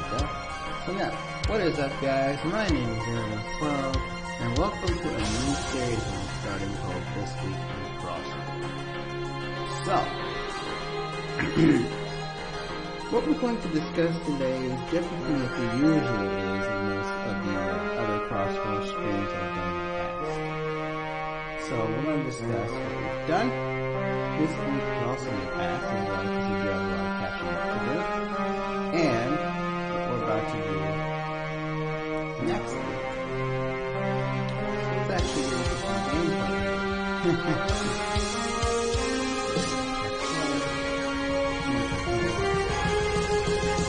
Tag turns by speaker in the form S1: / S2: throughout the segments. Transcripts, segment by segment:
S1: go. So now, what is up guys? My name is Aaron12, and welcome to a new series I'm starting called This Week in Crossroads. So, what we're going to discuss today is different from what the usual is in most of the other CrossWar streams I've done in the past. So, we're going to discuss what we've done this week, and also in the past as well, because we do have a lot of catching up to do, and what we're about to do next week. So it's actually an interesting gameplay.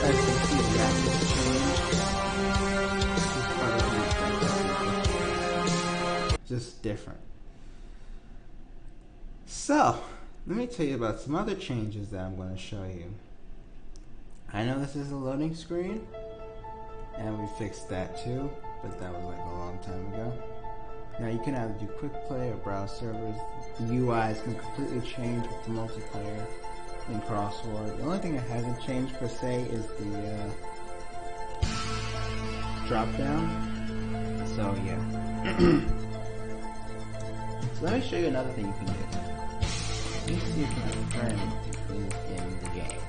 S1: As you can see, the map has changed. Just different. So, let me tell you about some other changes that I'm going to show you. I know this is a loading screen, and we fixed that too, but that was like a long time ago. Now you can either do quick play or browse servers. The UI is going to completely change with the multiplayer in CrossWar. The only thing that hasn't changed per se is the drop down. So yeah. So let me show you another thing you can do. Let me see if my friend is in the game.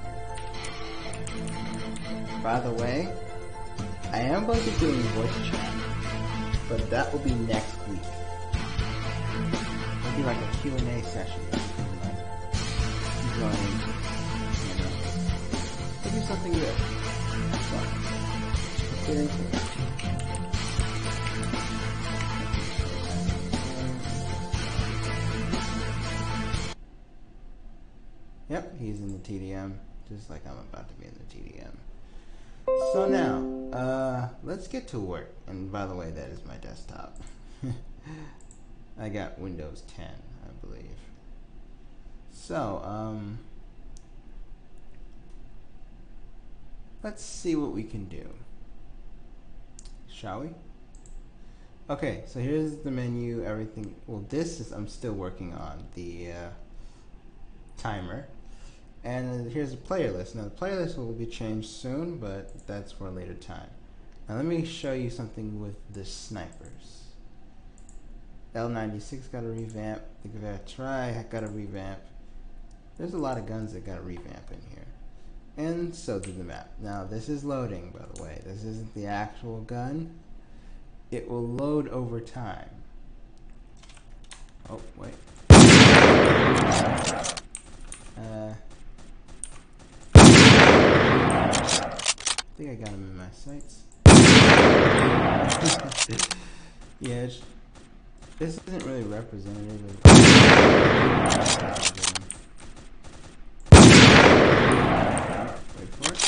S1: By the way, I am going to be doing voice chat, but that will be next week. It'll be like a Q&A session. Going into, you know, it'll be something good. So, let's get into it. Yep, he's in the TDM, just like I'm about to be in the TDM. So now, let's get to work. And by the way, that is my desktop. I got Windows 10, I believe. So, let's see what we can do. Shall we? Okay, so here's the menu, everything. Well, this is, I'm still working on the timer. And here's the player list. Now the player list will be changed soon, but that's for a later time. Now let me show you something with the snipers. L96 got a revamp. The Gatrai got a revamp. There's a lot of guns that got a revamp in here. And so did the map. Now this is loading, by the way. This isn't the actual gun. It will load over time. Oh, wait. I think I got him in my sights. Yeah, this isn't really representative of wait for it.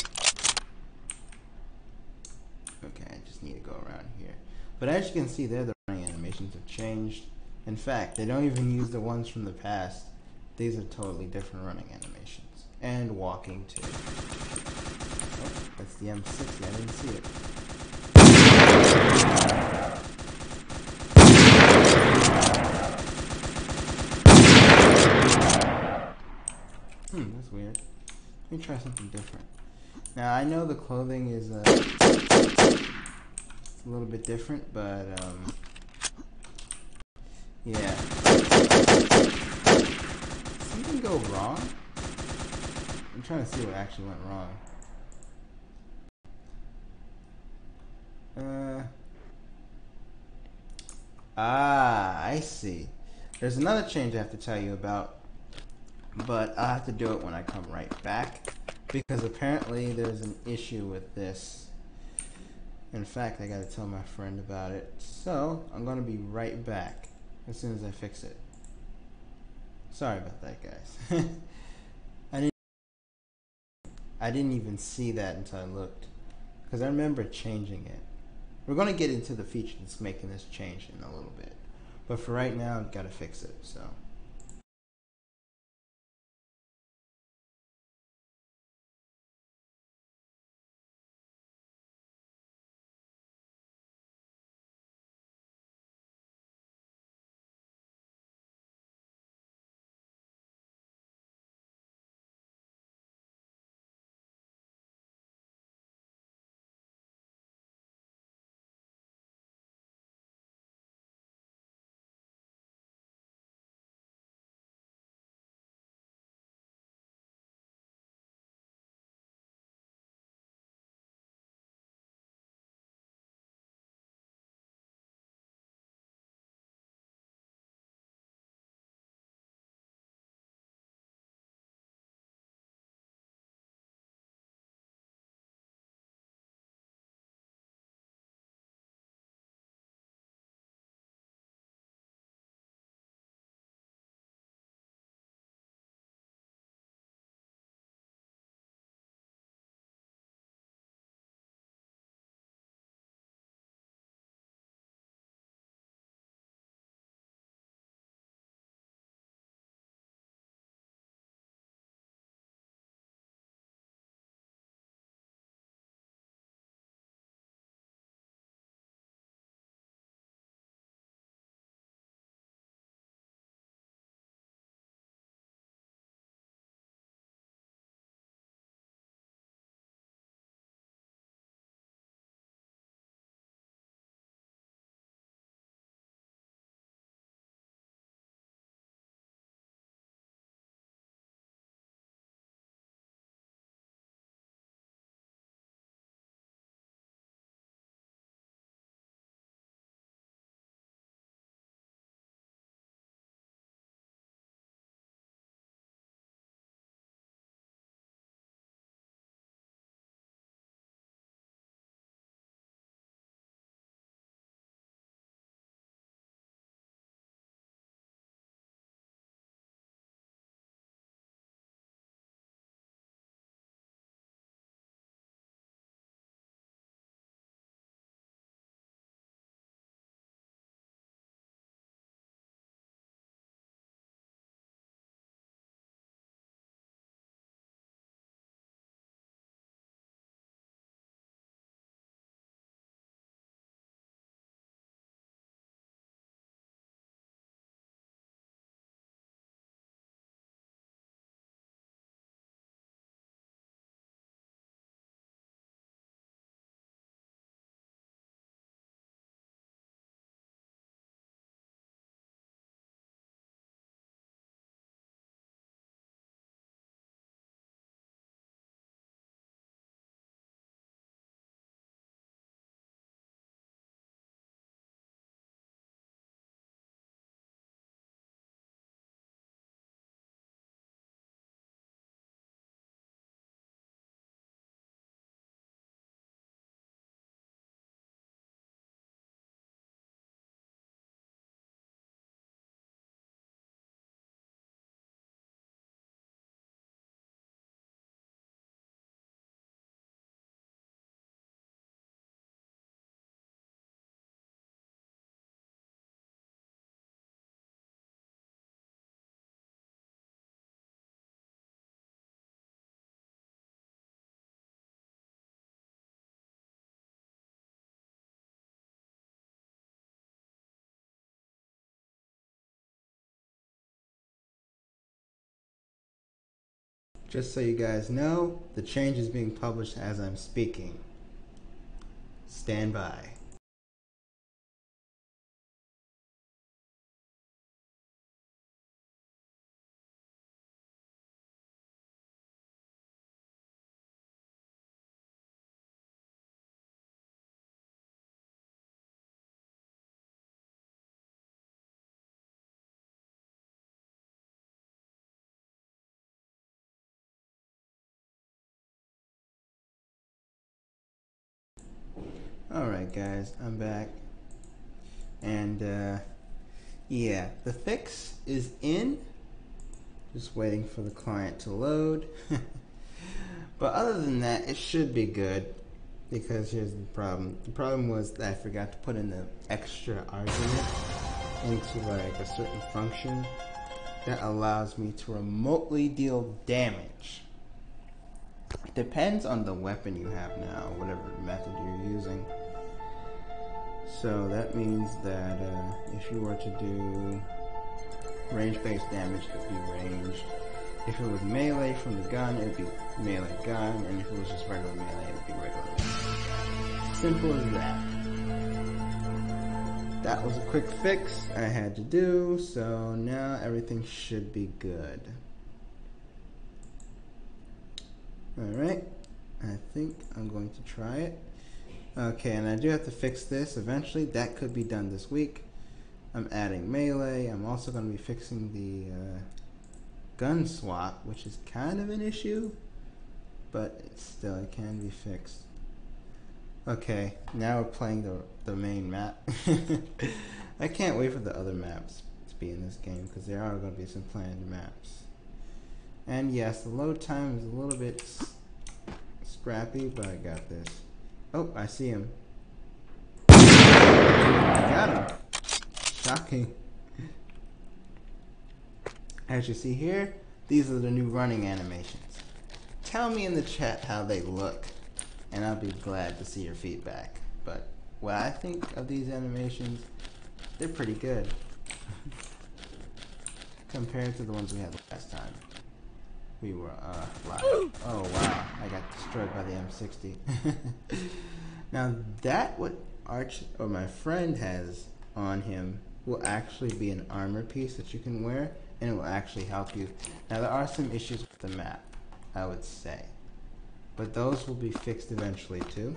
S1: Okay, I just need to go around here. But as you can see there, the running animations have changed. In fact, they don't even use the ones from the past. These are totally different running animations. And walking too. Oh, that's the M60, I didn't see it. That's weird. Let me try something different. Now I know the clothing is it's a little bit different, but yeah. Something go wrong? I'm trying to see what actually went wrong. I see. There's another change I have to tell you about, but I'll have to do it when I come right back, because apparently there's an issue with this. In fact, I gotta tell my friend about it. So, I'm gonna be right back as soon as I fix it. Sorry about that, guys. I didn't even see that until I looked, because I remember changing it. We're going to get into the feature that's making this change in a little bit, but for right now I've got to fix it. So Just so you guys know, the change is being published as I'm speaking. Stand by. Alright guys, I'm back. And yeah, the fix is in. Just waiting for the client to load. But other than that, it should be good. Because here's the problem. The problem was that I forgot to put in the extra argument into like a certain function that allows me to remotely deal damage. It depends on the weapon you have now, whatever method you're using. So that means that if you were to do range-based damage, it would be ranged. If it was melee from the gun, it would be melee gun, and if it was just regular melee, it would be regular melee. Simple as that. That was a quick fix I had to do, so now everything should be good. Alright, I think I'm going to try it. Okay, and I do have to fix this eventually. That could be done this week. I'm adding melee. I'm also going to be fixing the gun swap, which is kind of an issue, but still it can be fixed. Okay, now we're playing the main map. I can't wait for the other maps to be in this game because there are going to be some planned maps. And yes, the load time is a little bit scrappy, but I got this. Oh, I see him. I got him. Shocking. As you see here, these are the new running animations. Tell me in the chat how they look, and I'll be glad to see your feedback. But what I think of these animations, they're pretty good. Compared to the ones we had last time. We were live. Oh wow, I got destroyed by the M60. Now that what my friend has on him will actually be an armor piece that you can wear, and it will actually help you. Now there are some issues with the map, I would say, but those will be fixed eventually too.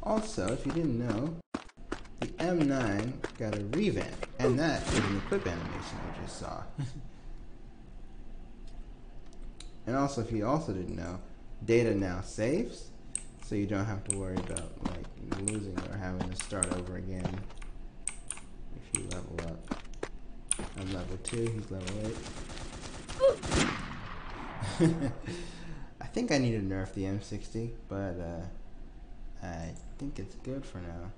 S1: Also, if you didn't know, the M9 got a revamp, and that is an equip animation I just saw. And also, if you also didn't know, data now saves, so you don't have to worry about like losing or having to start over again if you level up. I'm level 2, he's level 8. I think I need to nerf the M60, but I think it's good for now.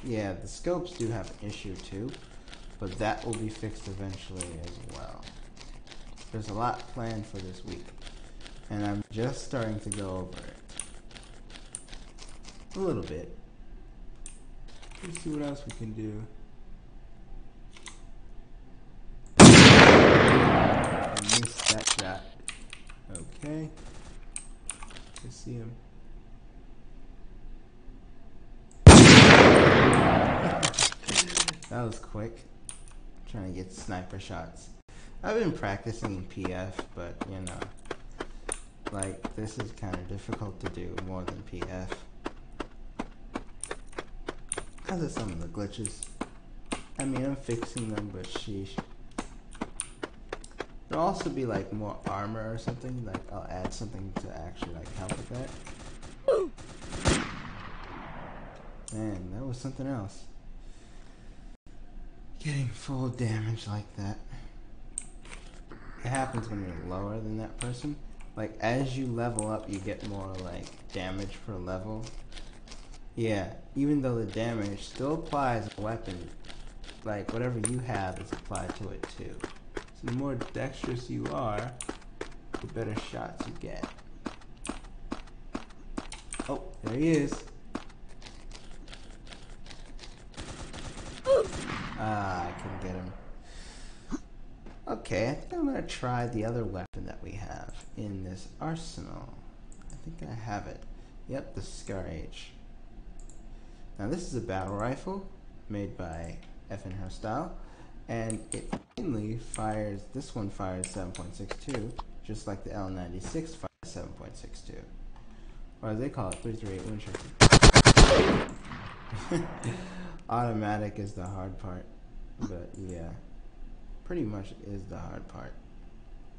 S1: Yeah, the scopes do have an issue too, but that will be fixed eventually as well. There's a lot planned for this week, and I'm just starting to go over it. A little bit. Let's see what else we can do. I missed that shot. Okay. Let's see him. That was quick. I'm trying to get sniper shots. I've been practicing in PF, but you know, like this is kind of difficult to do more than PF. Because of some of the glitches. I mean, I'm fixing them, but sheesh. There'll also be like more armor or something. Like I'll add something to actually like help with that. Man, that was something else. Getting full damage like that. It happens when you're lower than that person. Like as you level up, you get more like damage per level. Yeah, even though the damage still applies to a weapon, like whatever you have is applied to it too. So the more dexterous you are, the better shots you get. Oh, there he is. Ah, I couldn't get him. Okay, I think I'm gonna try the other weapon that we have in this arsenal. I think I have it. Yep, the Scar H. Now this is a battle rifle made by FN Hostile, and it mainly fires, this one fires 7.62, just like the L96 fires 7.62. Or as they call it, 338 Winchester. Automatic is the hard part, but yeah, pretty much is the hard part,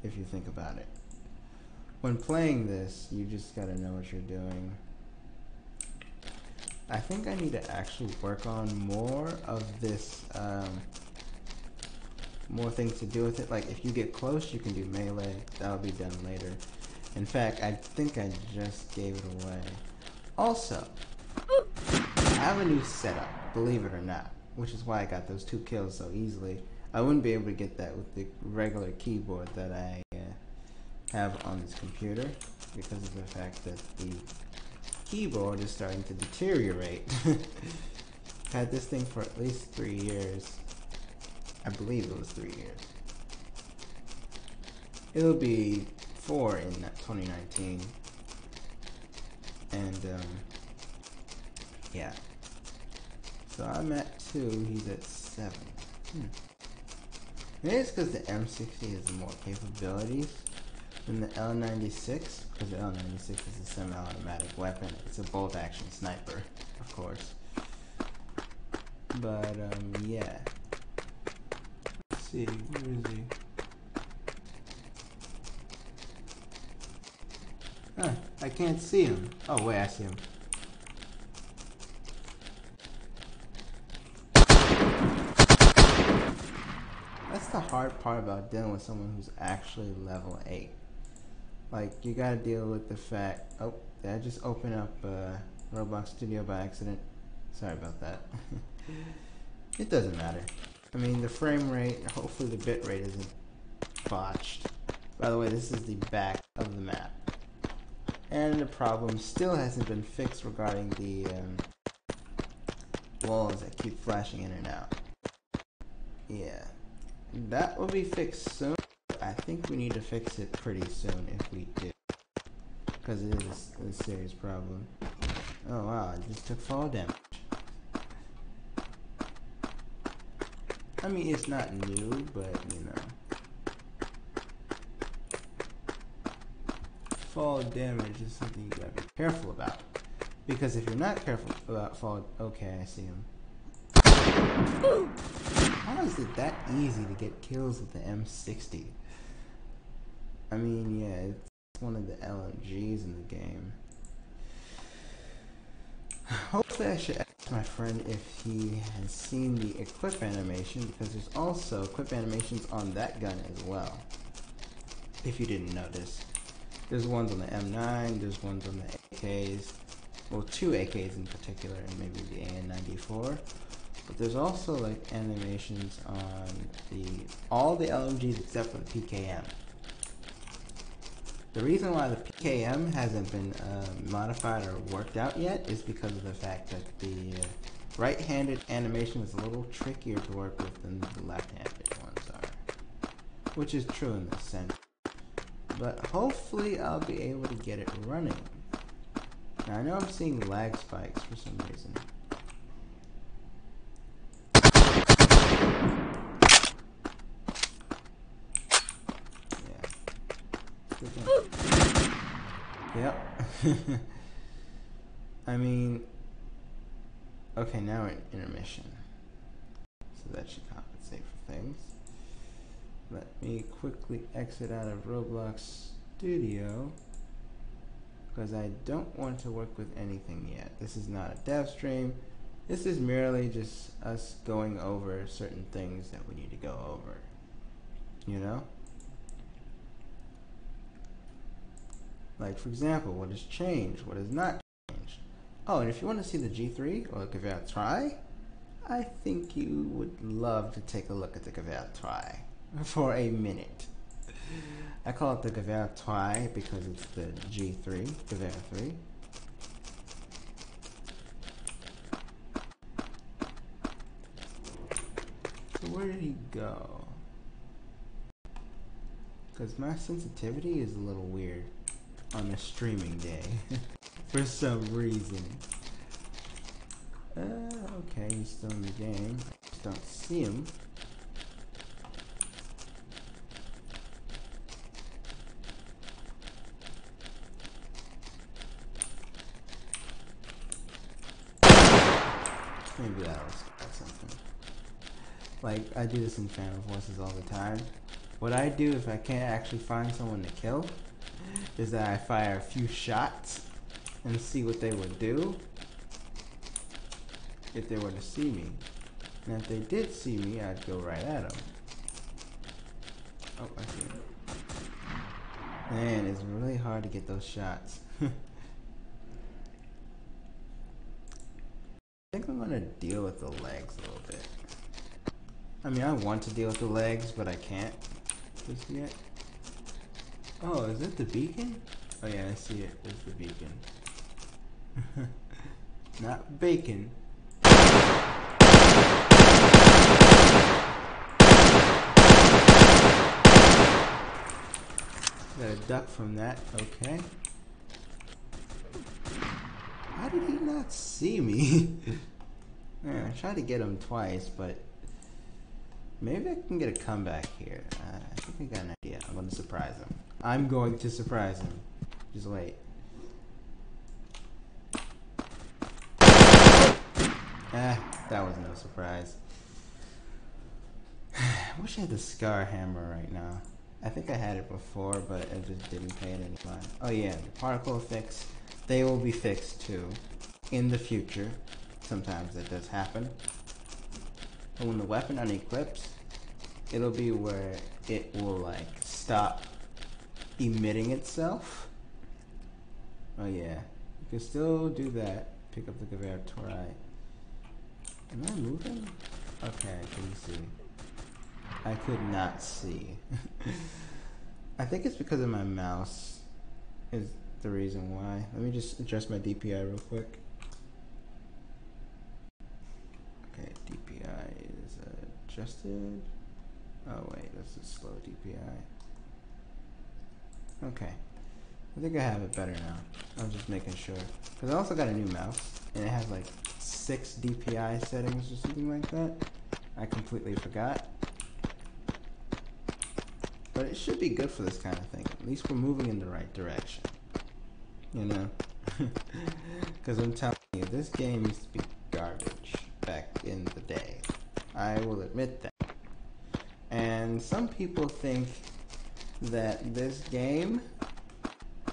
S1: if you think about it. When playing this, you just gotta know what you're doing. I think I need to actually work on more of this, more things to do with it. Like if you get close, you can do melee. That'll be done later. In fact, I think I just gave it away. Also, I have a new setup, believe it or not, which is why I got those 2 kills so easily. I wouldn't be able to get that with the regular keyboard that I have on this computer because of the fact that the keyboard is starting to deteriorate. Had this thing for at least 3 years. I believe it was 3 years. It'll be 4 in 2019. And yeah. So I'm at 2, he's at 7. Maybe it's because the M60 has more capabilities than the L96, because the L96 is a semi-automatic weapon. It's a bolt-action sniper, of course. But yeah. Let's see, where is he? Huh, I can't see him. Oh wait, I see him. That's the hard part about dealing with someone who's actually level 8. Like, you gotta deal with the fact... Oh, did I just open up Roblox Studio by accident? Sorry about that. It doesn't matter. I mean, the frame rate, hopefully the bit rate isn't botched. By the way, this is the back of the map. And the problem still hasn't been fixed regarding the walls that keep flashing in and out. Yeah. That will be fixed soon. I think we need to fix it pretty soon if we do. Because it is a serious problem. Oh wow, I just took fall damage. I mean, it's not new, but you know. Fall damage is something you gotta be careful about. Because if you're not careful about fall... Okay, I see him. How is it that easy to get kills with the M60? I mean, yeah, it's one of the LMGs in the game. Hopefully I should ask my friend if he has seen the equip animation, because there's also equip animations on that gun as well. If you didn't notice. There's ones on the M9, there's ones on the AKs. Well, 2 AKs in particular, and maybe the AN94. But there's also like animations on all the LMGs except for the PKM. The reason why the PKM hasn't been modified or worked out yet is because of the fact that the right-handed animation is a little trickier to work with than the left-handed ones are. Which is true in this sense. But hopefully I'll be able to get it running. Now I know I'm seeing lag spikes for some reason. Yep. I mean, okay, now we're in intermission. So that should compensate for things. Let me quickly exit out of Roblox Studio, because I don't want to work with anything yet. This is not a dev stream. This is merely just us going over certain things that we need to go over. You know? Like, for example, what has changed? What has not changed? Oh, and if you want to see the G3 or the Gewehr Try, I think you would love to take a look at the Gewehr Try for a minute. I call it the Gewehr Try because it's the G3, Gewehr 3. So where did he go? Because my sensitivity is a little weird on a streaming day. For some reason. Okay, he's still in the game. I just don't see him. Maybe that was something. Like, I do this in Phantom Forces all the time. What I do if I can't actually find someone to kill is that I fire a few shots and see what they would do if they were to see me. And if they did see me, I'd go right at them. Oh, I see him. Man, it's really hard to get those shots. I think I'm gonna deal with the legs a little bit. I mean, I want to deal with the legs, but I can't just yet. Oh, is it the beacon? Oh yeah, I see it. It's the beacon. Not bacon. Got a duck from that, okay. How did he not see me? Man, I tried to get him twice, but maybe I can get a comeback here. I think I got an idea. I'm going to surprise him. I'm going to surprise him. Just wait. That was no surprise. I wish I had the Scar Hammer right now. I think I had it before, but I just didn't pay it any mind. Oh yeah, the particle effects, they will be fixed too. In the future. Sometimes that does happen. But when the weapon unequips, it'll be where it will like stop emitting itself. Oh yeah, you can still do that. Pick up the Gavertori. Am I moving? Okay, I couldn't see. I could not see. I think it's because of my mouse is the reason why. Let me just adjust my DPI real quick. Okay, DPI is adjusted. Oh wait, this is slow DPI. Okay, I think I have it better now. I'm just making sure. Because I also got a new mouse, and it has like 6 DPI settings or something like that. I completely forgot. But it should be good for this kind of thing. At least we're moving in the right direction. You know? Because I'm telling you, this game used to be garbage back in the day. I will admit that. And some people think that this game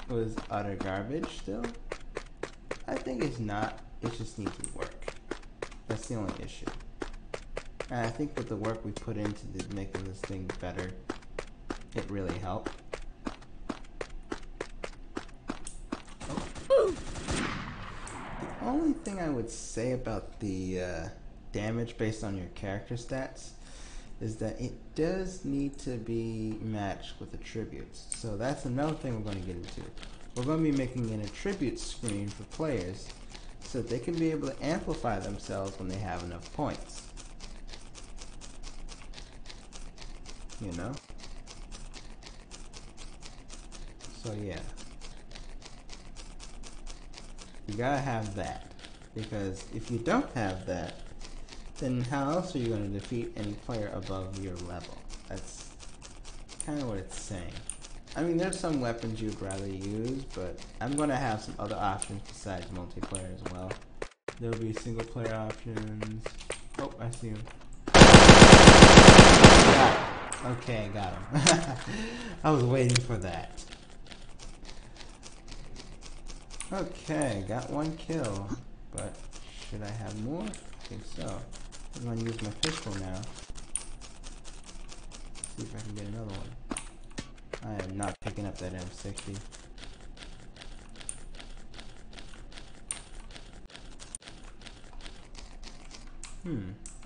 S1: was utter garbage still. I think it's not. It just needs work. That's the only issue. And I think with the work we put into making this thing better, it really helped. Oh. The only thing I would say about the damage based on your character stats is that it does need to be matched with attributes. So that's another thing we're going to get into. We're going to be making an attribute screen for players so that they can be able to amplify themselves when they have enough points. You know? So yeah. You gotta have that. Because if you don't have that, then how else are you going to defeat any player above your level? That's kind of what it's saying. I mean, there's some weapons you'd rather use, but I'm going to have some other options besides multiplayer as well. There'll be single player options. Oh, I see him. Got him. Okay, got him. I was waiting for that. Okay, got 1 kill, but should I have more? I think so. I'm going to use my pistol now. See if I can get another one. I am not picking up that M60.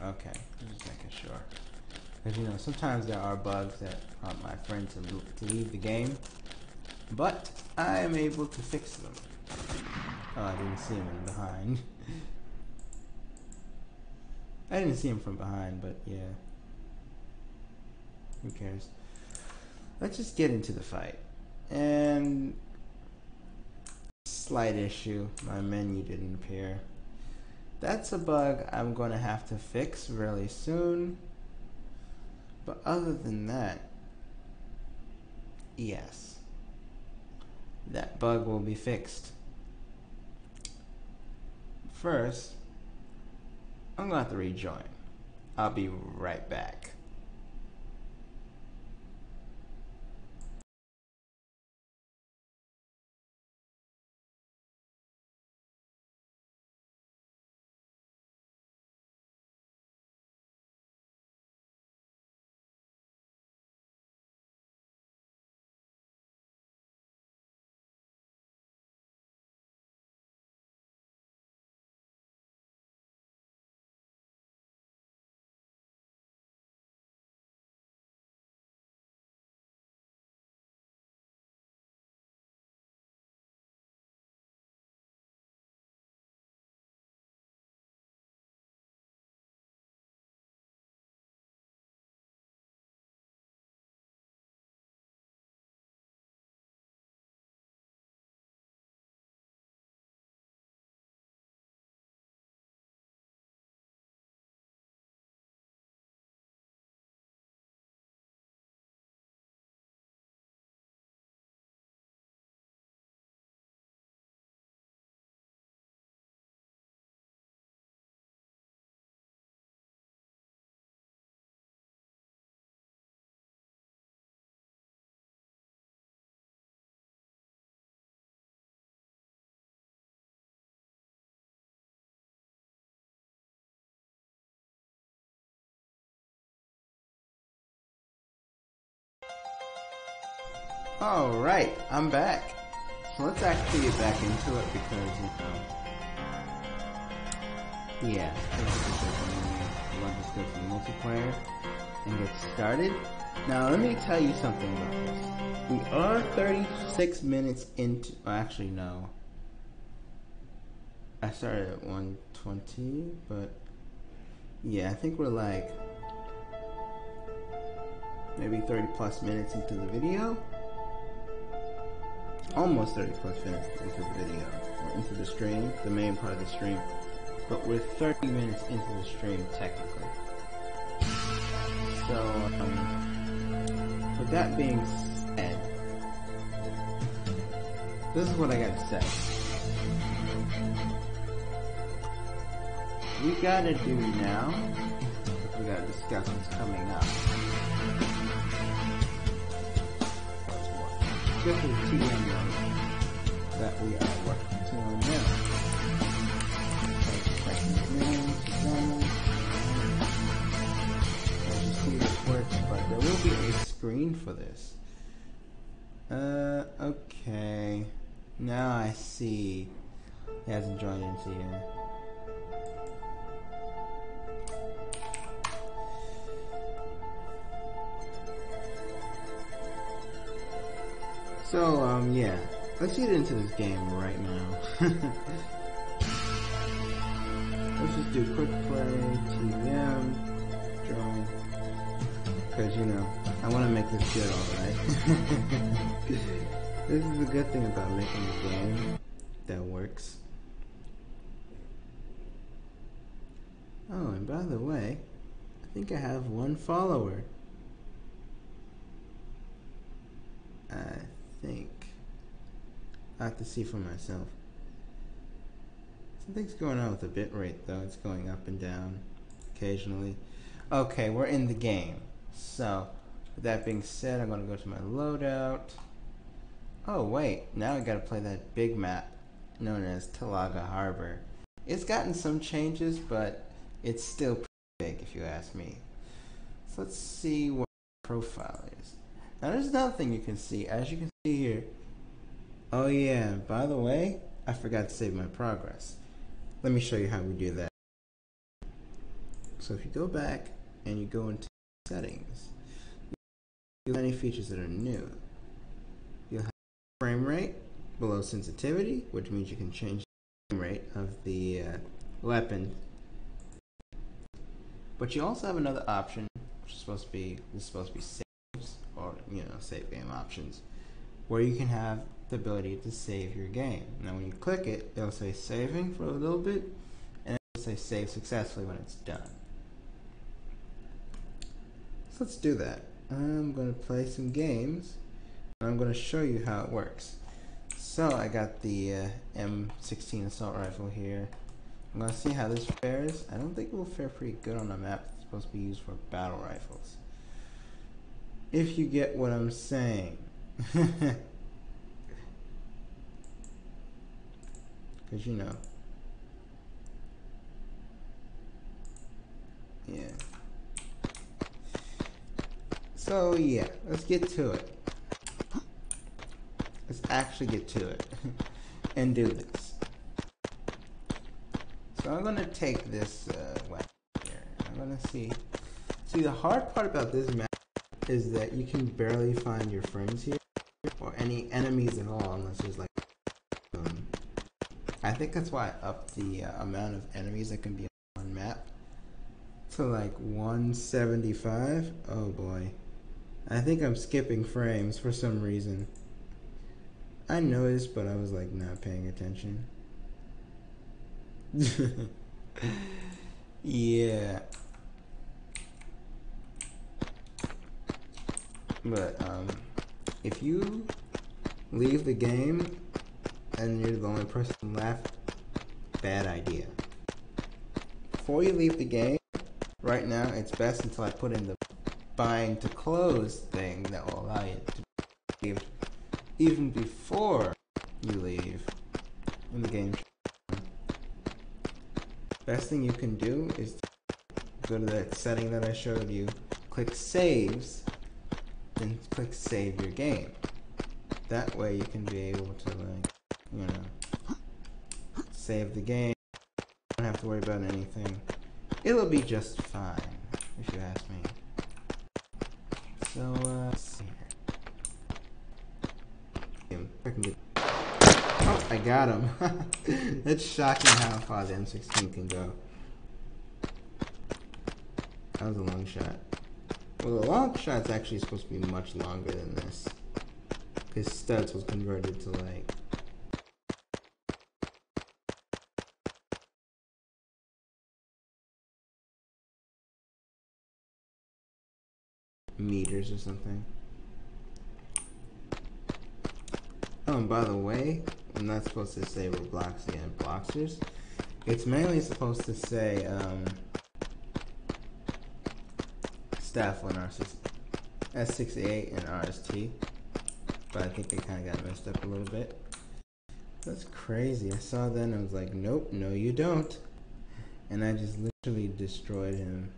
S1: Okay. Just making sure. Because, you know, sometimes there are bugs that prompt my friend to leave the game. But I am able to fix them. Oh, I didn't see him in behind. I didn't see him from behind, but yeah. Who cares? let's just get into the fight. And slight issue, my menu didn't appear. That's a bug I'm going to have to fix really soon. But other than that, yes, that bug will be fixed. First, I'm going to have to rejoin. I'll be right back. Alright, I'm back. So let's actually get back into it because, yeah, I want to just go to the multiplayer and get started. Now, let me tell you something about this. We are 36 minutes into, actually, no. I started at 1:20, but yeah, I think we're like maybe 30 plus minutes into the video. Almost 30 plus minutes into the video, or into the stream, the main part of the stream. But we're 30 minutes into the stream, technically. So, with that being said, this is what I gotta say. We gotta do now, we gotta discuss what's coming up. This is TM that we are working to now. Let's just see if this works, but there will be a screen for this. Okay. Now I see. He hasn't joined into here. So, yeah. Let's get into this game right now. Let's just do quick play, TM, join. Because, you know, I want to make this good, alright? This is the good thing about making a game that works. Oh, and by the way, I think I have one follower. I think. I have to see for myself. Something's going on with the bitrate though. It's going up and down occasionally. Okay, we're in the game. So, with that being said, I'm going to go to my loadout. Oh wait, now I gotta play that big map known as Talaga Harbor. It's gotten some changes, but it's still pretty big if you ask me. So let's see what profile is. Now there's another thing you can see, as you can see here. Oh yeah, by the way, I forgot to save my progress. Let me show you how we do that. So if you go back and you go into settings, you'll have any features that are new. You'll have frame rate below sensitivity, which means you can change the frame rate of the weapon. But you also have another option, which is supposed to be, saves or save game options, where you can have the ability to save your game. Now when you click it, it'll say saving for a little bit, and it'll say save successfully when it's done. So let's do that. I'm going to play some games, and I'm going to show you how it works. So I got the M16 assault rifle here. I'm going to see how this fares. I don't think it will fare pretty good on a map that's supposed to be used for battle rifles, if you get what I'm saying. Because yeah. So yeah, let's get to it. Let's actually get to it and do this. So I'm gonna take this weapon here. I'm gonna see. The hard part about this map is that you can barely find your friends here, or any enemies at all, unless there's like. I think that's why I upped the amount of enemies that can be on one map to like 175. Oh boy. I think I'm skipping frames for some reason. I noticed, but I was like not paying attention. Yeah. But if you leave the game and you're the only person left, bad idea. Before you leave the game, right now it's best until I put in the bind to close thing that will allow you to leave even before you leave in the game. Best thing you can do is to go to that setting that I showed you, click saves, then click save your game. That way you can be able to save the game. Don't have to worry about anything. It'll be just fine, if you ask me. So, let's see here. Oh, I got him. It's shocking how far the M16 can go. That was a long shot. Well, the long shot's actually supposed to be much longer than this, because studs was converted to like meters or something. Oh, and by the way, I'm not supposed to say Robloxy and Bloxers. It's mainly supposed to say Staff on S68 and RST, but I think they kind of got messed up a little bit. That's crazy. I saw that and I was like, nope, no you don't. And I just literally destroyed him.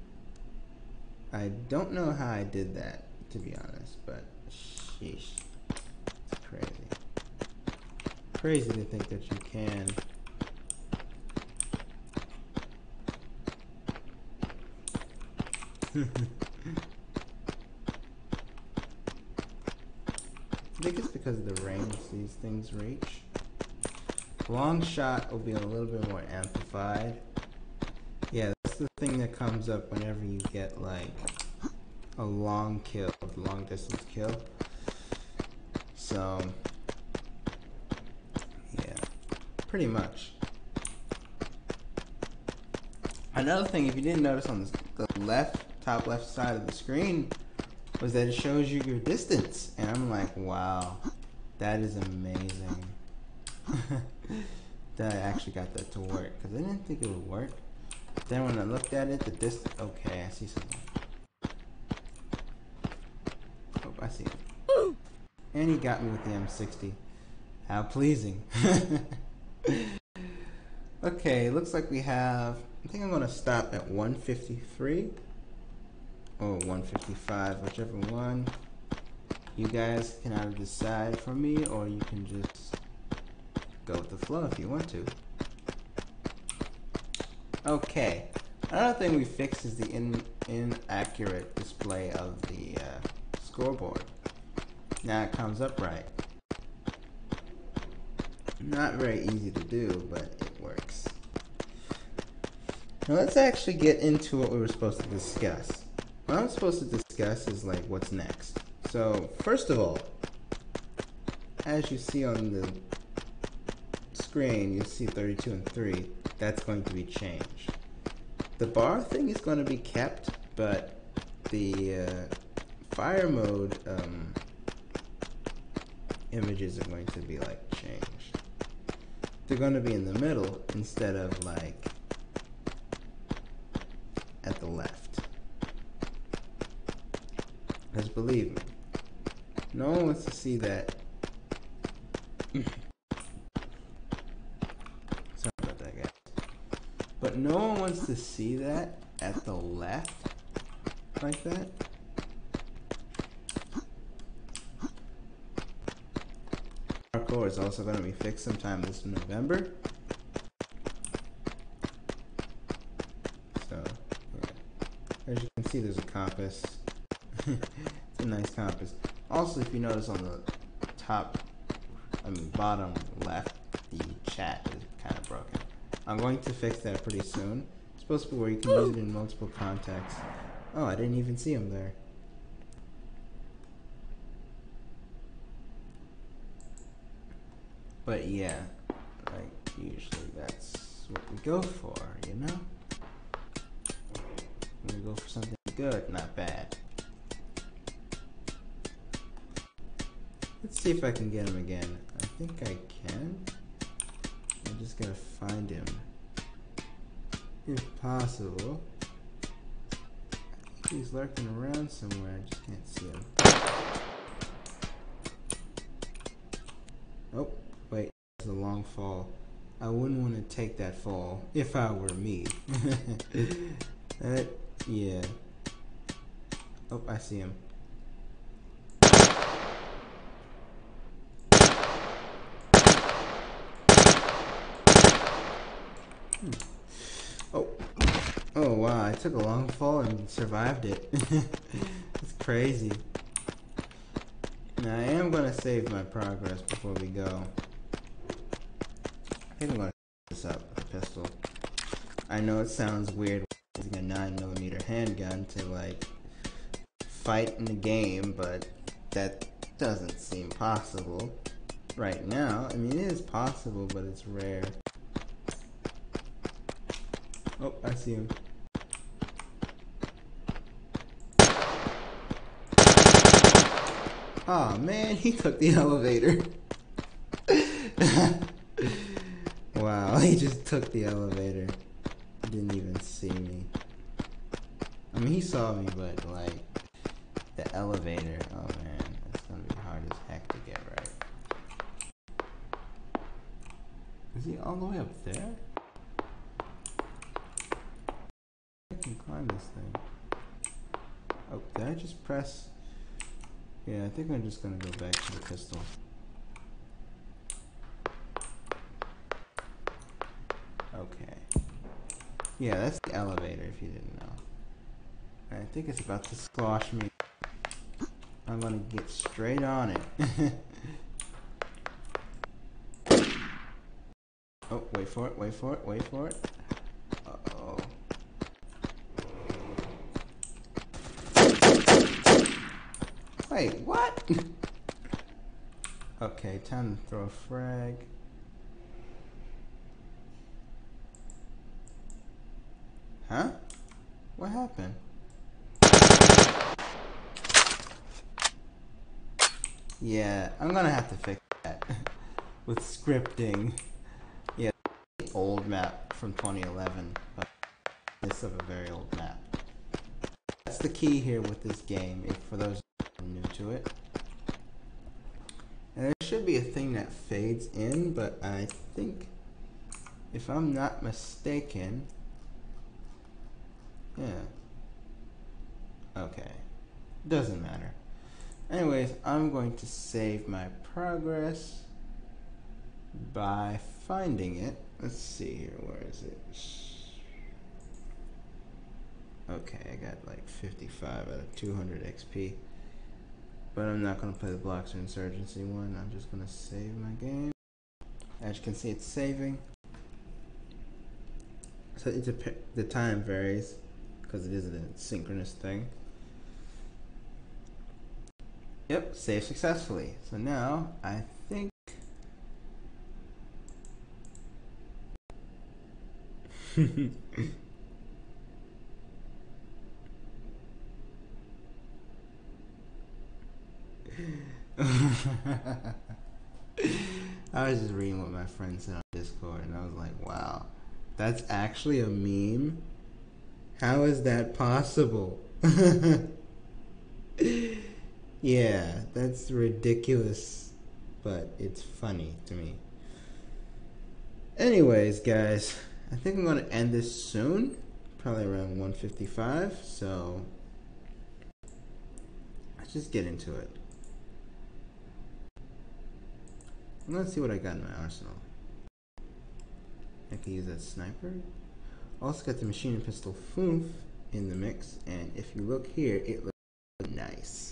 S1: I don't know how I did that, to be honest, but sheesh. It's crazy. Crazy to think that you can. I think it's because of the range these things reach. Long shot will be a little bit more amplified. Yeah, that's the thing that comes up whenever you get like a long kill, long distance kill. So, yeah, pretty much. Another thing, if you didn't notice on the top left side of the screen, was that it shows you your distance. And I'm like, wow, that is amazing. That I actually got that to work, because I didn't think it would work. Then when I looked at it, the distance, okay, I see something. Oh, I see him. And he got me with the M60. How pleasing. Okay, looks like we have, I think I'm going to stop at 153 or 155, whichever one. You guys can either decide for me, or you can just go with the flow if you want to. Okay, another thing we fixed is the inaccurate display of the scoreboard. Now it comes up right. Not very easy to do, but it works. Now let's actually get into what we were supposed to discuss. What I'm supposed to discuss is like what's next. So first of all, as you see on the screen, you'll see 32 and 3. That's going to be changed. The bar thing is going to be kept, but the fire mode images are going to be like changed. They're going to be in the middle instead of like at the left. Because believe me, no one wants to see that. Sorry about that, guys. But no one wants to see that at the left like that. Hardcore is also going to be fixed sometime this November. So, yeah. As you can see, there's a compass. It's a nice compass. Also, if you notice on the bottom left, the chat is kind of broken. I'm going to fix that pretty soon. It's supposed to be where you can use it in multiple contexts. Oh, I didn't even see him there. But yeah, like usually that's what we go for, you know? We go for something good, not bad. Let's see if I can get him again. I think I can. I just gotta find him. If possible. He's lurking around somewhere, I just can't see him. Oh, wait, it's a long fall. I wouldn't want to take that fall if I were me. Yeah. Oh, I see him. Oh wow, I took a long fall and survived it. It's crazy. Now I am going to save my progress before we go. I think I'm going to this up with a pistol. I know it sounds weird using a 9mm handgun to like fight in the game, but that doesn't seem possible right now. I mean, it is possible, but it's rare. Oh, I see him. Aw, man, he took the elevator. Wow, he just took the elevator. Didn't even see me. I mean, he saw me, but like, the elevator, oh man, that's gonna be hard as heck to get right. Is he all the way up there? I can climb this thing. Oh, did I just press? Yeah, I think I'm just gonna go back to the pistol. Okay. Yeah, that's the elevator if you didn't know. I think it's about to squash me. I'm gonna get straight on it. Oh, wait for it, wait for it, wait for it. Uh-oh. Wait, what? Okay, time to throw a frag. Huh? What happened? Yeah, I'm gonna have to fix that with scripting. Yeah, old map from 2011, but it's of a very old map. That's the key here with this game, if for those who are new to it. And there should be a thing that fades in, but I think, if I'm not mistaken, yeah. Okay, doesn't matter. Anyways, I'm going to save my progress by finding it. Let's see here, where is it? Okay, I got like 55 out of 200 XP. But I'm not going to play the Blocks or Insurgency one. I'm just going to save my game. As you can see, it's saving. So the time varies because it is a synchronous thing. Yep, save successfully. So now I think I was just reading what my friend said on Discord, and I was like, wow, that's actually a meme? How is that possible? Yeah, that's ridiculous, but it's funny to me. Anyways, guys, I think I'm going to end this soon, probably around 1:55, so let's just get into it. Let's see what I got in my arsenal. I can use that sniper. Also got the machine and pistol foof in the mix, and if you look here, it looks nice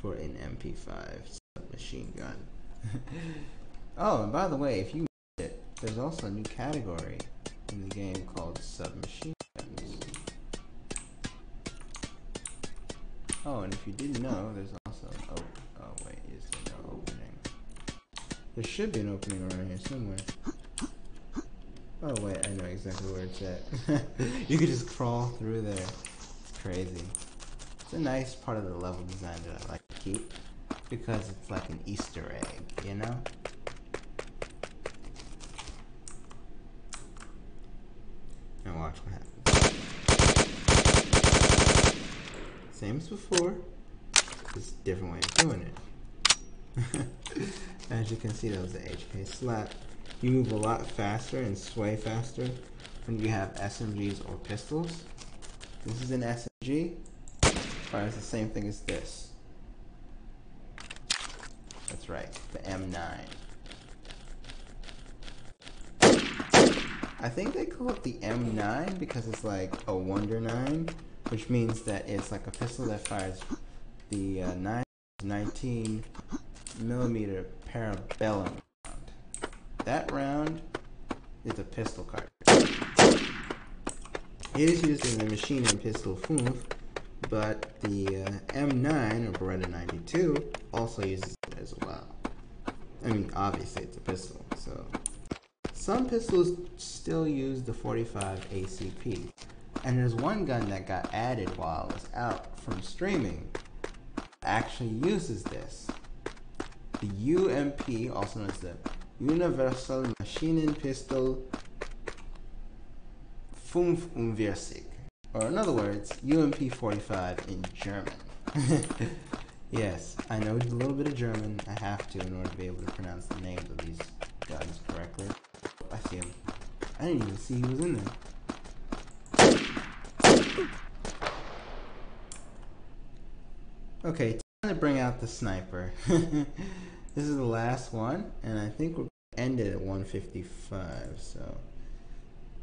S1: for an MP5 submachine gun. Oh, and by the way, if you missed it, there's also a new category in the game called submachine guns. Oh, and if you didn't know, there's also an oh wait, is there no opening? There should be an opening around here somewhere. Oh wait, I know exactly where it's at. You could just crawl through there. It's crazy. It's a nice part of the level design that I like to keep because it's like an Easter egg, you know? Now watch what happens. Same as before, just a different way of doing it. As you can see, that was the HK slap. You move a lot faster and sway faster when you have SMGs or pistols. This is an SMG, or it's the same thing as this. That's right, the M9. I think they call it the M9 because it's like a Wonder 9, which means that it's like a pistol that fires the 19 millimeter parabellum. That round is a pistol cartridge. It is used in the machine and pistol foof, but the M9 or Beretta 92 also uses it as well. I mean, obviously it's a pistol, so. Some pistols still use the 45 ACP, and there's one gun that got added while I was out from streaming actually uses this. The UMP, also known as the Universal Maschinenpistol 45, or in other words, UMP 45 in German. Yes, I know a little bit of German. I have to in order to be able to pronounce the names of these guns correctly. I see him. I didn't even see he was in there. Okay, time to bring out the sniper. This is the last one, and I think we're end it at 1:55, so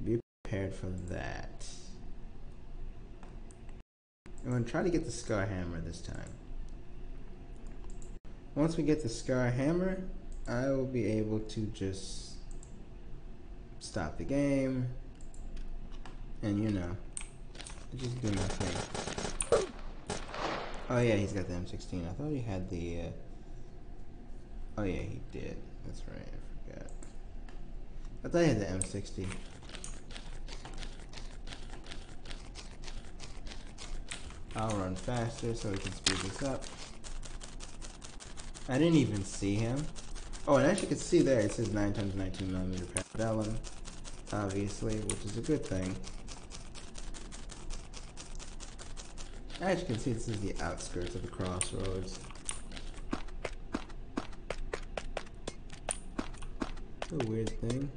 S1: be prepared for that. I'm going to try to get the Scar Hammer this time. Once we get the Scar Hammer, I will be able to just stop the game and, you know, just do my thing. Oh yeah, he's got the M16. I thought he had the oh yeah, he did. That's right, I forgot. I thought he had the M60. I'll run faster so we can speed this up. I didn't even see him. Oh, and as you can see there, it says 9x 19mm parabellum, obviously, which is a good thing. As you can see, this is the outskirts of the Crossroads. It's a weird thing.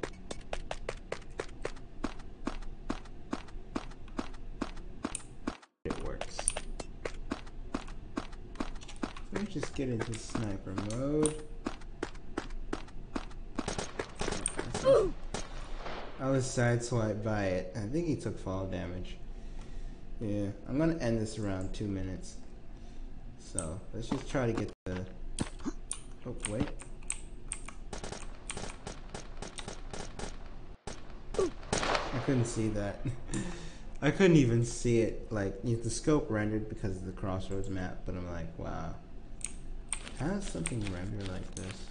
S1: It works. Let me just get into sniper mode. I was sideswiped by it. I think he took fall damage. Yeah, I'm gonna end this around 2 minutes. So let's just try to get the. Oh wait. I couldn't see that. I couldn't even see it. Like the scope rendered because of the Crossroads map, but I'm like, wow, How does something render like this?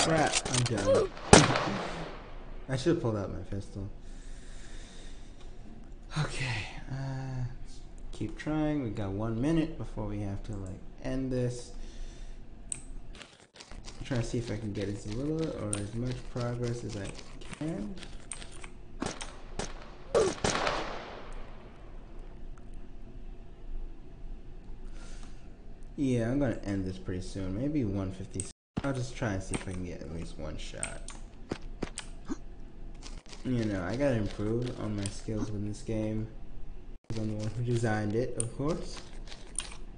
S1: Crap, I'm done. I should have pulled out my pistol. Okay, keep trying. We got 1 minute before we have to like end this. I'm trying to see if I can get as little or as much progress as I can. Yeah, I'm gonna end this pretty soon. Maybe 150. I'll just try and see if I can get at least one shot. You know, I gotta improve on my skills in this game. I'm the one who designed it, of course.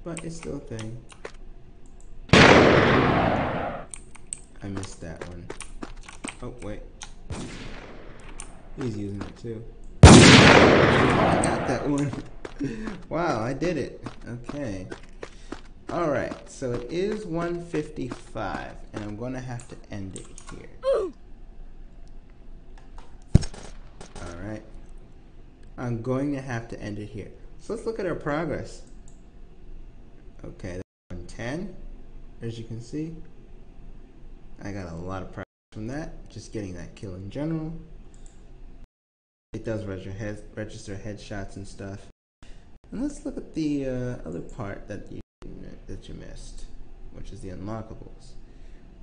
S1: But it's still a thing. I missed that one. Oh, wait. He's using it too. Oh, I got that one. Wow, I did it. Okay. Alright, so it is 1:55, and I'm going to have to end it here. Alright. I'm going to have to end it here. So let's look at our progress. Okay, that's 110. As you can see, I got a lot of progress from that. Just getting that kill in general. It does register headshots and stuff. And let's look at the other part that you missed, which is the unlockables.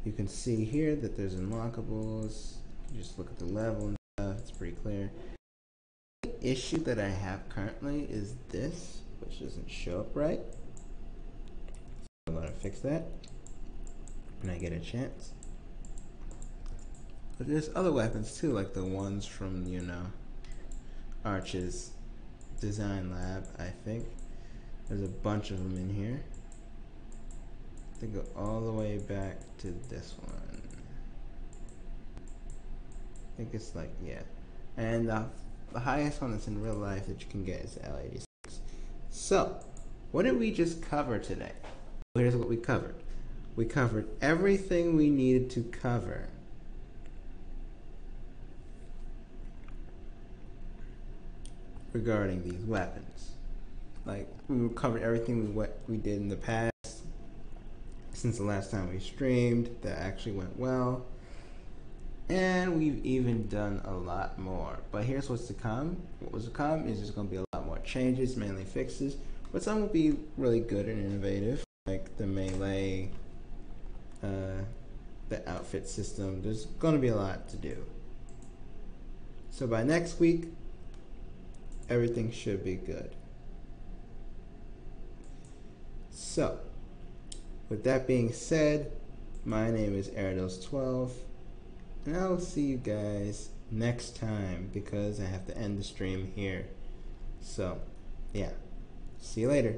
S1: You can see here that there's unlockables. You just look at the level and stuff. It's pretty clear. The issue that I have currently is this, which doesn't show up right. I'm gonna fix that when I get a chance. But there's other weapons too, like the ones from, you know, Arch's design lab, I think. There's a bunch of them in here. They go all the way back to this one. I think it's like, yeah. And the highest one that's in real life that you can get is the L86. So, what did we just cover today? Well, here's what we covered. We covered everything we needed to cover regarding these weapons. Like, we covered everything we did in the past since the last time we streamed that actually went well. And we've even done a lot more. But here's what's to come. What was to come is there's going to be a lot more changes, mainly fixes. But some will be really good and innovative, like the melee, the outfit system. There's going to be a lot to do. So by next week, everything should be good. So, with that being said, my name is Arados12, and I'll see you guys next time because I have to end the stream here. So, yeah, see you later.